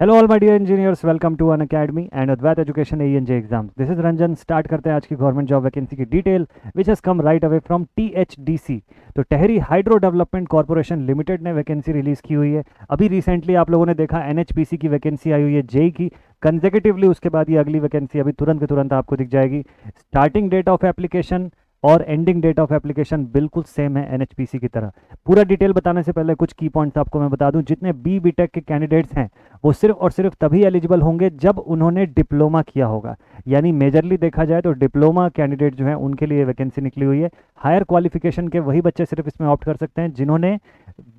Hello all my dear engineers, welcome to Unacademy and Advait education ANJ exams. This is Ranjan. Start करते हैं आज की government job vacancy की detail which has come right away from THDC। तो Tehri hydro development corporation limited ने vacancy release की हुई है। अभी रिसेंटली आप लोगों ने देखा NHPC की वैकेंसी आई हुई है, जेई की कंसेक्यूटिवली। उसके बाद ये अगली वैकेंसी अभी तुरंत के तुरंत आपको दिख जाएगी। स्टार्टिंग डेट ऑफ एप्लीकेशन और एंडिंग डेट ऑफ एप्लीकेशन बिल्कुल सेम है NHPC की तरह। पूरा डिटेल बताने से पहले कुछ की पॉइंट्स आपको मैं बता दूं। जितने BTech के कैंडिडेट्स हैं वो सिर्फ और सिर्फ तभी एलिजिबल होंगे जब उन्होंने डिप्लोमा किया होगा। यानी मेजरली देखा जाए तो डिप्लोमा कैंडिडेट जो हैं उनके लिए वैकेंसी निकली हुई है। हायर क्वालिफिकेशन के वही बच्चे सिर्फ इसमें ऑप्ट कर सकते हैं जिन्होंने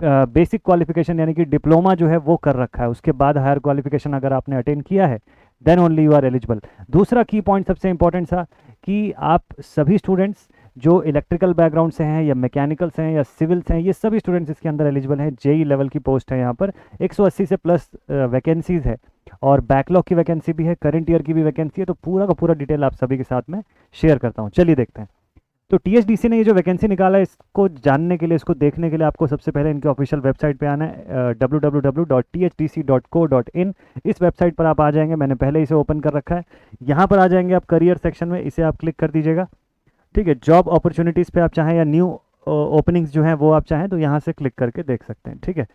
बेसिक क्वालिफिकेशन यानी कि डिप्लोमा जो है वो कर रखा है। उसके बाद हायर क्वालिफिकेशन अगर आपने अटेन किया है then only you are eligible. दूसरा की पॉइंट सबसे इंपॉर्टेंट था कि आप सभी स्टूडेंट्स जो इलेक्ट्रिकल बैकग्राउंड से हैं या मैकेनिकल से हैं या सिविल से हैं, ये सभी स्टूडेंट्स इसके अंदर एलिजिबल हैं। जेई लेवल की पोस्ट है यहाँ पर। 180 से प्लस वैकेंसीज है और बैकलॉग की वैकेंसी भी है, करंट ईयर की भी वैकेंसी है। तो पूरा का पूरा डिटेल आप सभी के साथ में शेयर करता हूँ। चलिए देखते हैं। तो THDC ने ये जो वैकेंसी निकाला है इसको जानने के लिए, इसको देखने के लिए आपको सबसे पहले इनके ऑफिशियल वेबसाइट पे आना है, www.thdc.co.in। इस वेबसाइट पर आप आ जाएंगे। मैंने पहले इसे ओपन कर रखा है। यहाँ पर आ जाएंगे आप करियर सेक्शन में, इसे आप क्लिक कर दीजिएगा। ठीक है, जॉब अपॉर्चुनिटीज़ पे आप चाहें या न्यू ओपनिंग्स जो हैं वो आप चाहें तो यहाँ से क्लिक करके देख सकते हैं। ठीक है,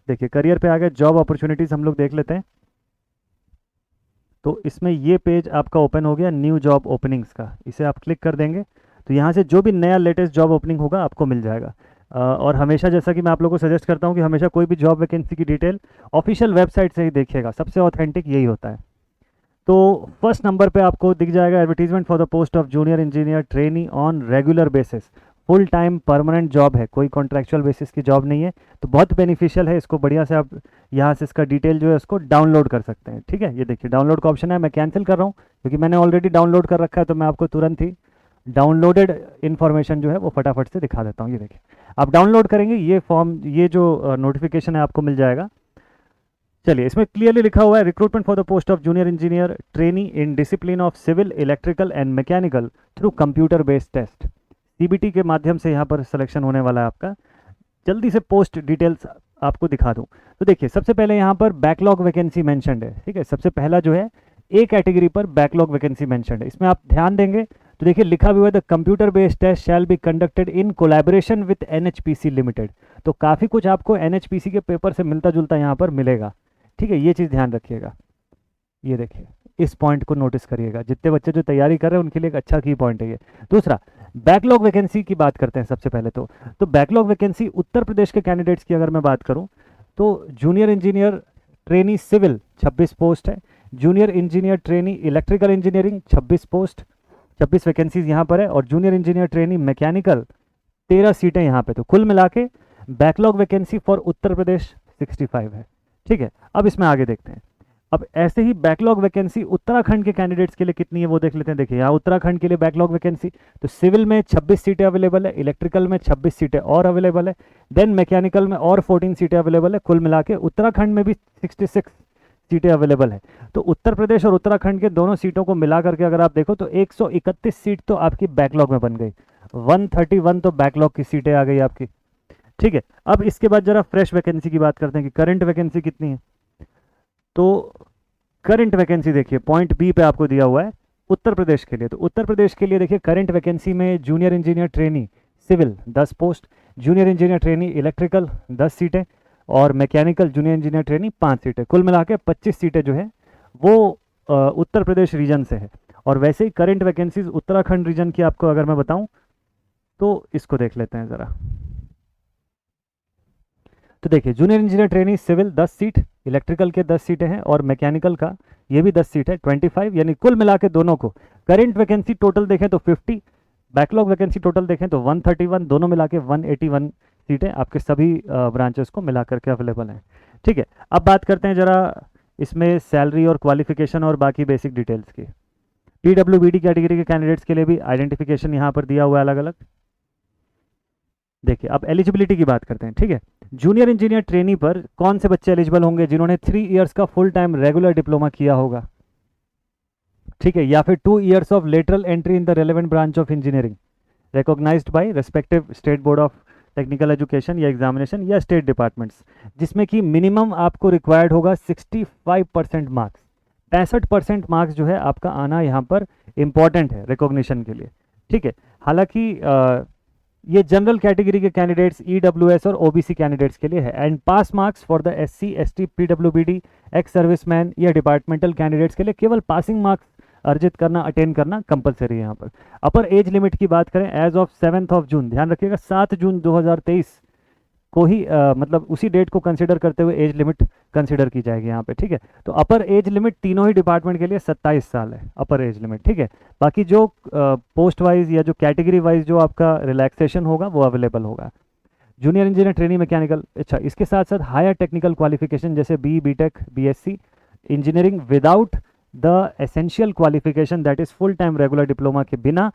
देखिए करियर पे आ गए, जॉब अपॉर्चुनिटीज़ हम लोग देख लेते हैं। तो इसमें ये पेज आपका ओपन हो गया न्यू जॉब ओपनिंग्स का। इसे आप क्लिक कर देंगे तो यहाँ से जो भी नया लेटेस्ट जॉब ओपनिंग होगा आपको मिल जाएगा। और हमेशा जैसा कि मैं आप लोगों को सजेस्ट करता हूँ कि हमेशा कोई भी जॉब वैकेंसी की डिटेल ऑफिशियल वेबसाइट से ही देखिएगा, सबसे ऑथेंटिक यही होता है। तो फर्स्ट नंबर पे आपको दिख जाएगा advertisement for the post of junior engineer trainee on regular basis. Full time permanent job है, कोई कॉन्ट्रैक्चुअल बेसिस की जॉब नहीं है। तो बहुत बेनिफिशियल है, इसको बढ़िया से आप यहाँ से इसका डिटेल जो है उसको डाउनलोड कर सकते हैं। ठीक है, ये देखिए डाउनलोड का ऑप्शन है। मैं कैंसिल कर रहा हूँ क्योंकि मैंने ऑलरेडी डाउनलोड कर रखा है, तो मैं आपको तुरंत ही डाउनलोडेड इन्फॉर्मेशन जो है वो फटाफट से दिखा देता हूँ। ये देखिए आप डाउनलोड करेंगे ये फॉर्म, ये जो नोटिफिकेशन है आपको मिल जाएगा। चलिए, इसमें क्लियरली लिखा हुआ है recruitment for the post of junior engineer trainee in discipline of civil electrical and mechanical through computer based test. CBT के माध्यम से यहाँ पर सिलेक्शन होने वाला है आपका। जल्दी से पोस्ट डिटेल्स आपको दिखा दूँ। तो देखिए सबसे पहले यहाँ पर बैकलॉग वैकेंसी मैंशनड है। ठीक है, सबसे पहला जो है A कैटेगरी पर बैकलॉग वैकेंसी मैंशनड है। इसमें आप ध्यान देंगे तो देखिए लिखा हुआ है the computer based test shall be conducted in collaboration with NHPC limited. तो काफ़ी कुछ आपको NHPC के पेपर से मिलता जुलता यहाँ पर मिलेगा। ठीक है, ये चीज़ ध्यान रखिएगा। ये देखिए इस पॉइंट को नोटिस करिएगा, जितने बच्चे जो तैयारी कर रहे हैं उनके लिए एक अच्छा की पॉइंट है ये। दूसरा, बैकलॉग वैकेंसी की बात करते हैं सबसे पहले। तो बैकलॉग वैकेंसी उत्तर प्रदेश के कैंडिडेट्स की अगर मैं बात करूं तो junior engineer trainee civil 26 post है। Junior engineer trainee electrical engineering 26 post, 26 vacancies यहाँ पर है। और जूनियर इंजीनियर ट्रेनी मैकेनिकल 13 सीटें यहाँ पे। तो कुल मिला के backlog vacancy for Uttar Pradesh 65 है। ठीक है, अब इसमें आगे देखते हैं। अब ऐसे ही बैकलॉग वैकेंसी उत्तराखंड के कैंडिडेट्स के लिए कितनी है वो देख लेते हैं। देखिए यहाँ उत्तराखंड के लिए बैकलॉग वैकेंसी तो सिविल में 26 सीटें अवेलेबल है, इलेक्ट्रिकल में 26 सीटें और अवेलेबल है, देन मैकेनिकल में और 14 सीटें अवेलेबल है। कुल मिला के उत्तराखंड में भी 66 सीटें अवेलेबल है। तो उत्तर प्रदेश और उत्तराखंड के दोनों सीटों को मिला करके अगर आप देखो तो 131 सीट तो आपकी बैकलॉग में बन गई। 131 तो बैकलॉग की सीटें आ गई आपकी। ठीक है, अब इसके बाद जरा फ्रेश वैकेंसी की बात करते हैं कि करंट वैकेंसी कितनी है। तो करंट वैकेंसी देखिए पॉइंट बी पे आपको दिया हुआ है उत्तर प्रदेश के लिए। तो उत्तर प्रदेश के लिए देखिए करंट वैकेंसी में junior engineer trainee civil 10 post, junior engineer trainee electrical 10 सीटें और मैकेनिकल जूनियर इंजीनियर ट्रेनी 5 सीटें। कुल मिला के 25 सीटें जो है वो उत्तर प्रदेश रीजन से है। और वैसे ही करंट वैकेंसीज उत्तराखंड रीजन की आपको अगर मैं बताऊं तो इसको देख लेते हैं ज़रा। तो देखिए junior engineer trainee civil 10 seat, electrical के 10 सीटें हैं और मैकेनिकल का ये भी 10 सीट है 25। यानी कुल मिला के दोनों को करंट वैकेंसी टोटल देखें तो 50, बैकलॉग वैकेंसी टोटल देखें तो 131, दोनों मिला के 181 सीटें आपके सभी ब्रांचेस को मिला करके अवेलेबल हैं। ठीक है, अब बात करते हैं ज़रा इसमें सैलरी और क्वालिफिकेशन और बाकी बेसिक डिटेल्स की। PWBD कैटेगरी के कैंडिडेट्स के लिए भी आइडेंटिफिकेशन यहाँ पर दिया हुआ है अलग अलग। देखिए अब एलिजिबिलिटी की बात करते हैं। ठीक है, जूनियर इंजीनियर ट्रेनी पर कौन से बच्चे एलिजिबल होंगे जिन्होंने 3 इयर्स का फुल टाइम रेगुलर डिप्लोमा किया होगा। ठीक है, या फिर 2 years of lateral entry in the relevant branch of engineering recognised by respective state board of technical education या एग्जामिनेशन या स्टेट डिपार्टमेंट्स, जिसमें कि मिनिमम आपको रिक्वायर्ड होगा 65% मार्क्स। 65% मार्क्स जो है आपका आना यहाँ पर इम्पॉर्टेंट है रिकॉग्निशन के लिए, ठीक है। हालांकि ये जनरल कैटेगरी के कैंडिडेट्स, ईडब्ल्यूएस और ओबीसी कैंडिडेट्स के लिए है। And pass marks for the SC, ST, PWBD, ex serviceman या डिपार्टमेंटल कैंडिडेट्स के लिए केवल पासिंग मार्क्स अर्जित करना, अटेन करना कंपलसरी है यहाँ पर। अपर एज लिमिट की बात करें, एज ऑफ 7 जून, ध्यान रखिएगा 7 जून 2023 को ही मतलब उसी डेट को कंसिडर करते हुए एज लिमिट कंसिडर की जाएगी यहाँ पे, ठीक है। तो अपर एज लिमिट तीनों ही डिपार्टमेंट के लिए 27 साल है अपर एज लिमिट, ठीक है। बाकी जो पोस्ट वाइज या जो कैटेगरी वाइज जो आपका रिलैक्सेशन होगा वो अवेलेबल होगा। जूनियर इंजीनियर, ट्रेनिंग, मैकेनिकल, अच्छा इसके साथ साथ हायर टेक्निकल क्वालिफिकेशन जैसे BTech, BSc engineering without the essential qualification that is full time regular diploma के बिना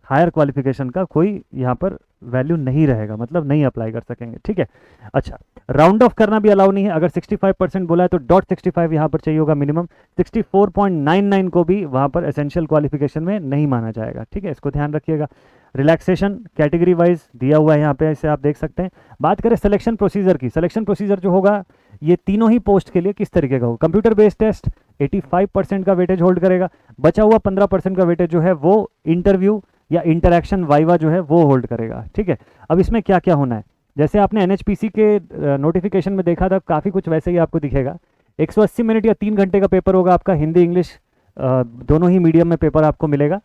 हायर क्वालिफिकेशन का कोई यहाँ पर वैल्यू नहीं रहेगा, मतलब नहीं अप्लाई कर सकेंगे, ठीक है। अच्छा, राउंड ऑफ करना भी अलाउ नहीं है। अगर 65% बोला है तो .65 यहाँ पर चाहिए होगा मिनिमम। 64.99 को भी वहाँ पर एसेंशियल क्वालिफिकेशन में नहीं माना जाएगा, ठीक है, इसको ध्यान रखिएगा। रिलैक्सेशन कैटेगरी वाइज दिया हुआ है यहाँ पे, इसे आप देख सकते हैं। बात करें सिलेक्शन प्रोसीजर की, सिलेक्शन प्रोसीजर जो होगा ये तीनों ही पोस्ट के लिए किस तरीके का होगा। कंप्यूटर बेस्ड टेस्ट 85% का वेटेज होल्ड करेगा, बचा हुआ 15% का वेटेज जो है वो इंटरव्यू या इंटरैक्शन वाइवा जो है वो होल्ड करेगा, ठीक है। अब इसमें क्या क्या होना है, जैसे आपने एनएचपीसी के नोटिफिकेशन में देखा था, काफ़ी कुछ वैसे ही आपको दिखेगा। 180 मिनट या 3 घंटे का पेपर होगा आपका, हिंदी इंग्लिश दोनों ही मीडियम में पेपर आपको मिलेगा।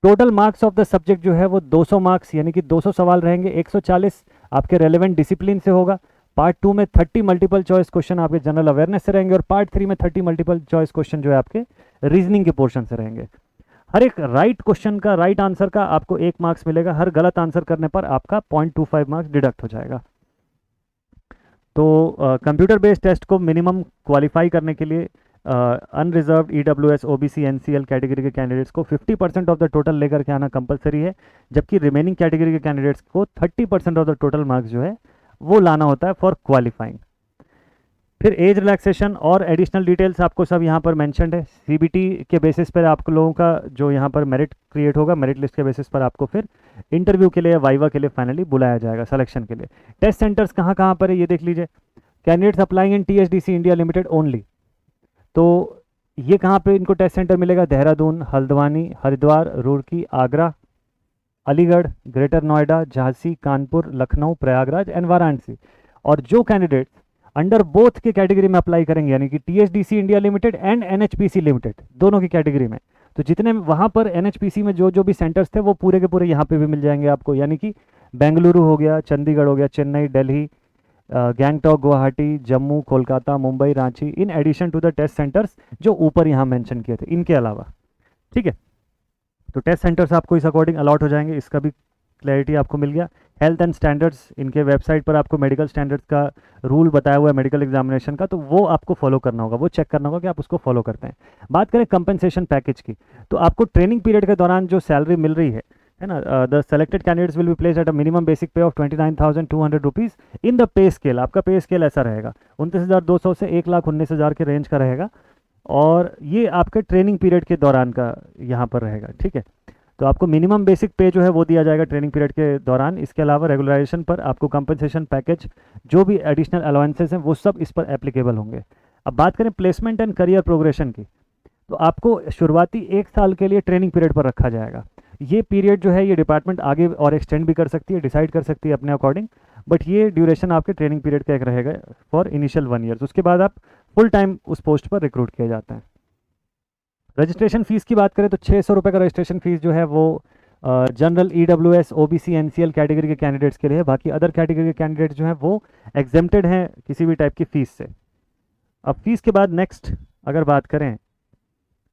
Total marks of the subject जो है वो 200 मार्क्स यानी कि 200 सवाल रहेंगे। 140 आपके रेलेवेंट डिसिप्लिन से होगा। पार्ट 2 में 30 मल्टीपल चॉइस क्वेश्चन आपके जनरल अवेयरनेस से रहेंगे और पार्ट 3 में 30 मल्टीपल चॉइस क्वेश्चन जो है आपके रीजनिंग के पोर्शन से रहेंगे। हर एक राइट क्वेश्चन का, राइट आंसर का आपको 1 मार्क्स मिलेगा। हर गलत आंसर करने पर आपका 0.25 मार्क्स डिडक्ट हो जाएगा। तो कंप्यूटर बेस्ड टेस्ट को मिनिमम क्वालिफाई करने के लिए unreserved EWS, OBC, NCL category के कैंडिडेट्स को 50% ऑफ द टोटल लेकर के आना कंपलसरी है, जबकि रिमेनिंग कैटेगरी के कैंडिडेट्स को 30% ऑफ द टोटल मार्क्स जो है वो लाना होता है फॉर क्वालिफाइंग। फिर एज रिलैक्सेशन और एडिशनल डिटेल्स आपको सब यहाँ पर मेंशन्ड है। सीबीटी के बेसिस पर आप लोगों का जो यहाँ पर मेरिट क्रिएट होगा, मेरिट लिस्ट के बेसिस पर आपको फिर इंटरव्यू के लिए, वाइवा के लिए फाइनली बुलाया जाएगा सिलेक्शन के लिए। टेस्ट सेंटर्स कहाँ कहाँ पर है ये देख लीजिए। Candidates applying in THDC India limited only, तो ये कहाँ पे इनको टेस्ट सेंटर मिलेगा, देहरादून, हल्द्वानी, हरिद्वार, रुड़की, आगरा, अलीगढ़, ग्रेटर नोएडा, झांसी, कानपुर, लखनऊ, प्रयागराज एंड वाराणसी। और जो कैंडिडेट्स अंडर बोथ के कैटेगरी में अप्लाई करेंगे यानी कि THDC India limited and NHPC limited दोनों की कैटेगरी में, तो जितने वहाँ पर एनएचपीसी में जो जो भी सेंटर्स थे वो पूरे के पूरे यहाँ पे भी मिल जाएंगे आपको, यानी कि बेंगलुरु हो गया, चंडीगढ़ हो गया, Chennai, Delhi, Gangtok, Guwahati, Jammu, Kolkata, Mumbai, Ranchi, in addition to the test centres जो ऊपर यहाँ मेंशन किए थे इनके अलावा, ठीक है। तो टेस्ट सेंटर्स आपको इस अकॉर्डिंग अलॉट हो जाएंगे, इसका भी क्लैरिटी आपको मिल गया। हेल्थ एंड स्टैंडर्ड्स, इनके वेबसाइट पर आपको मेडिकल स्टैंडर्ड्स का रूल बताया हुआ है मेडिकल एग्जामिनेशन का, तो वो आपको फॉलो करना होगा, वो चेक करना होगा कि आप उसको फॉलो करते हैं। बात करें कंपनसेशन पैकेज की, तो आपको ट्रेनिंग पीरियड के दौरान जो सैलरी मिल रही है ना, the selected candidates will be placed at a minimum basic pay of 29,200 rupees in the pay scale. आपका पे स्केल ऐसा रहेगा 29,200 से 1,19,000 के रेंज का रहेगा, और ये आपके ट्रेनिंग पीरियड के दौरान का यहाँ पर रहेगा, ठीक है। तो आपको मिनिमम बेसिक पे जो है वो दिया जाएगा ट्रेनिंग पीरियड के दौरान। इसके अलावा रेगुलराइजेशन पर आपको कंपनसेशन पैकेज, जो भी एडिशनल अलाउंसेस हैं वो सब इस पर एप्लीकेबल होंगे। अब बात करें प्लेसमेंट एंड करियर प्रोग्रेशन की, तो आपको शुरुआती 1 साल के लिए ट्रेनिंग पीरियड पर रखा जाएगा। ये पीरियड जो है ये डिपार्टमेंट आगे और एक्सटेंड भी कर सकती है, डिसाइड कर सकती है अपने अकॉर्डिंग, बट ये ड्यूरेशन आपके ट्रेनिंग पीरियड का एक रहेगा फॉर इनिशियल 1 ईयर। उसके बाद आप फुल टाइम उस पोस्ट पर रिक्रूट किए जाते हैं। रजिस्ट्रेशन फीस की बात करें तो 600 रुपये का रजिस्ट्रेशन फीस जो है वो general, EWS, OBC, NCL category के कैंडिडेट्स के लिए है। बाकी अदर कैटेगरी के कैंडिडेट्स जो हैं वो एग्जेम्प्टेड हैं किसी भी टाइप की फ़ीस से। अब फीस के बाद नेक्स्ट अगर बात करें,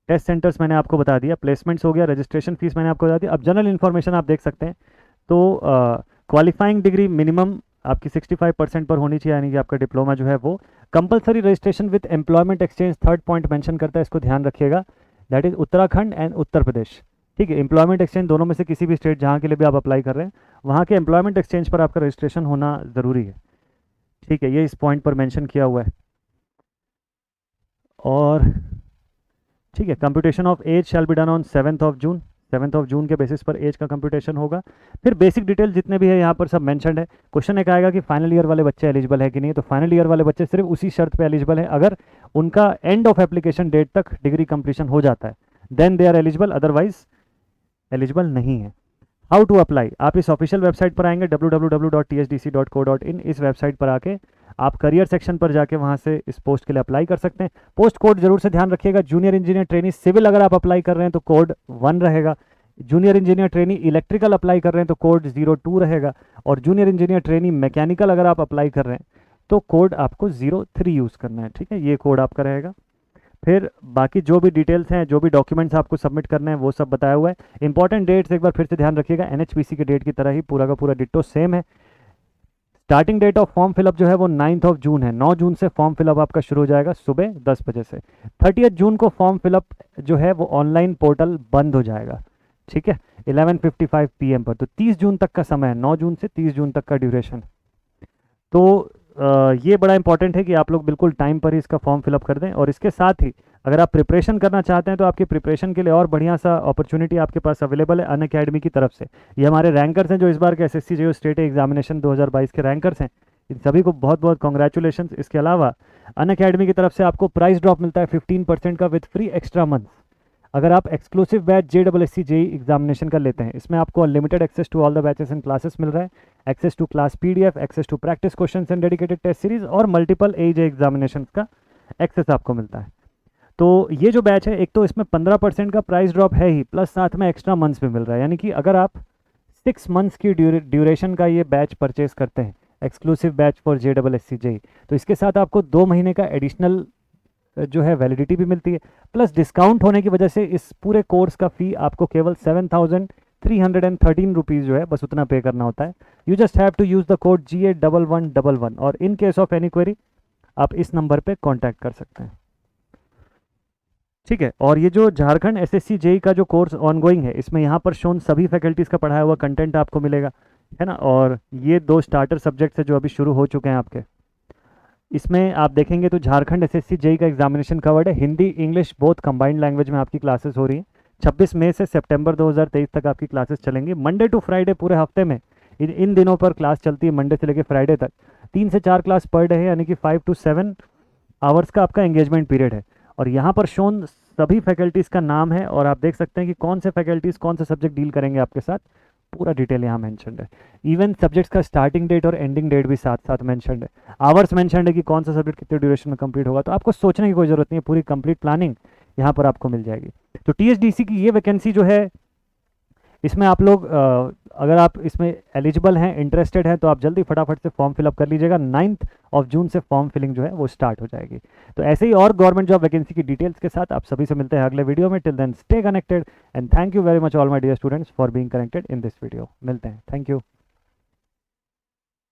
टेस्ट सेंटर्स मैंने आपको बता दिया, प्लेसमेंट्स हो गया, रजिस्ट्रेशन फीस मैंने आपको बता दिया। अब जनरल इन्फॉर्मेशन आप देख सकते हैं, तो क्वालिफाइंग डिग्री मिनिमम आपकी 65% पर होनी चाहिए, यानी कि आपका डिप्लोमा जो है वो। Compulsory registration with employment exchange, third point mention करता है, इसको ध्यान रखिएगा, that is Uttarakhand and Uttar Pradesh, ठीक है। एम्प्लॉयमेंट एक्सचेंज दोनों में से किसी भी स्टेट जहाँ के लिए भी आप अप्लाई कर रहे हैं वहाँ के एम्प्लॉयमेंट एक्सचेंज पर आपका रजिस्ट्रेशन होना ज़रूरी है, ठीक है, ये इस पॉइंट पर मेंशन किया हुआ है। और ठीक है, computation of age shall be done on 7 June. 7 June के बेसिस पर एज का कंप्यूटेशन होगा। फिर बेसिक डिटेल जितने भी है यहाँ पर सब मेंशन्ड है। क्वेश्चन एक आएगा कि फाइनल ईयर वाले बच्चे एलिजिबल है कि नहीं, तो फाइनल ईयर वाले बच्चे सिर्फ उसी शर्त पे एलिजिबल है अगर उनका एंड ऑफ एप्लीकेशन डेट तक डिग्री कंप्लीशन हो जाता है, then they are eligible, otherwise eligible नहीं है। हाउ टू अप्लाई, आप इस ऑफिशियल वेबसाइट पर आएंगे www.tsdc.co.in। इस वेबसाइट पर आके आप करियर सेक्शन पर जाके वहाँ से इस पोस्ट के लिए अप्लाई कर सकते हैं। पोस्ट कोड जरूर से ध्यान रखिएगा, जूनियर इंजीनियर ट्रेनी सिविल अगर आप अप्लाई कर रहे हैं तो कोड 1 रहेगा, junior engineer trainee electrical apply कर रहे हैं तो कोड 02 रहेगा, और जूनियर इंजीनियर ट्रेनी मैकेनिकल अगर आप अप्लाई कर रहे हैं तो कोड आपको 03 यूज़ करना है, ठीक है, ये कोड आपका रहेगा। फिर बाकी जो भी डिटेल्स हैं, जो भी डॉक्यूमेंट्स आपको सबमिट करने हैं वो सब बताया हुआ है। इंपॉर्टेंट डेट्स एक बार फिर से ध्यान रखिएगा, एनएचपीसी के डेट की तरह ही पूरा का पूरा डिट्टो सेम है। Starting date of form fill up जो है वो 9 जून है, 9 जून से फॉर्म फिलअप आपका शुरू हो जाएगा सुबह 10 बजे से। 30 जून को फॉर्म फिलअप जो है वो ऑनलाइन पोर्टल बंद हो जाएगा, ठीक है, 11:55 PM पर। तो 30 जून तक का समय है, 9 जून से 30 जून तक का ड्यूरेशन। तो ये बड़ा इंपॉर्टेंट है कि आप लोग बिल्कुल टाइम पर ही इसका फॉर्म फिलअप कर दें। और इसके साथ ही अगर आप प्रिपरेशन करना चाहते हैं तो आपकी प्रिपरेशन के लिए और बढ़िया सा अपॉर्चुनिटी आपके पास अवेलेबल है अनअकैडमी की तरफ से। ये हमारे रैंकर्स हैं जो इस बार के एसएससी जेईई स्टेट एग्जामिनेशन 2022 के रैंकर्स हैं, इन सभी को बहुत बहुत कॉन्ग्रेचुलेशन। इसके अलावा अनअकैडमी की तरफ से आपको प्राइस ड्रॉप मिलता है 15% का विद फ्री एक्स्ट्रा मंथ अगर आप exclusive batch JSSC JEE examination का लेते हैं। इसमें आपको unlimited access to all the batches and classes मिल रहा है, access to class PDF, access to practice questions and dedicated test series, और मल्टीपल AJ एग्जामिनेशन का एक्सेस आपको मिलता है। तो ये जो बैच है, एक तो इसमें 15% का प्राइस ड्रॉप है ही, प्लस साथ में एक्स्ट्रा मंथ्स भी मिल रहा है। यानी कि अगर आप 6 मंथ्स की ड्यूरेशन का ये बैच परचेज करते हैं, exclusive batch for JSSC JEE, तो इसके साथ आपको 2 महीने का एडिशनल जो है वैलिडिटी भी मिलती है, प्लस डिस्काउंट होने की वजह से इस पूरे कोर्स का फ़ी आपको केवल 7,313 रुपीज़ जो है बस उतना पे करना होता है। You just have to use the code GA1111, और in case of any query आप इस नंबर पे कांटेक्ट कर सकते हैं, ठीक है। और ये जो झारखंड SSC जेईई का जो कोर्स ऑनगोइंग है, इसमें यहाँ पर शोन सभी फैकल्टीज़ का पढ़ाया हुआ कंटेंट आपको मिलेगा, है ना। और ये 2 स्टार्टर सब्जेक्ट्स है जो अभी शुरू हो चुके हैं आपके। इसमें आप देखेंगे तो झारखंड SSC जेईई का एग्जामिनेशन कवर्ड है, Hindi English both combined language में आपकी क्लासेस हो रही हैं। 26 मई से सितंबर 2023 तक आपकी क्लासेस चलेंगी, मंडे टू फ्राइडे पूरे हफ्ते में। इन दिनों पर क्लास चलती है, मंडे से लेकर फ्राइडे तक 3 से 4 क्लास पर डे है, यानी कि 5 to 7 आवर्स का आपका एंगेजमेंट पीरियड है। और यहाँ पर शोन सभी फैकल्टीज़ का नाम है, और आप देख सकते हैं कि कौन से फैकल्टीज़ कौन से सब्जेक्ट डील करेंगे आपके साथ, पूरा डिटेल यहाँ मेंशन्ड है। इवन सब्जेक्ट्स का स्टार्टिंग डेट और एंडिंग डेट भी साथ साथ मेंशन्ड है, आवर्स मेंशन्ड है कि कौन सा सब्जेक्ट कितने ड्यूरेशन में कंप्लीट होगा। तो आपको सोचने की कोई ज़रूरत नहीं है, पूरी कंप्लीट प्लानिंग यहाँ पर आपको मिल जाएगी। तो TSDC की ये वैकेंसी जो है, इसमें आप लोग अगर आप इसमें एलिजिबल हैं, इंटरेस्टेड हैं, तो आप जल्दी फटाफट से फॉर्म फिलअप कर लीजिएगा। 9 जून से फॉर्म फिलिंग जो है वो स्टार्ट हो जाएगी। तो ऐसे ही और गवर्नमेंट जॉब वैकेंसी की डिटेल्स के साथ आप सभी से मिलते हैं अगले वीडियो में। Till then stay connected and thank you very much all my dear students for being connected in this video. मिलते हैं, थैंक यू।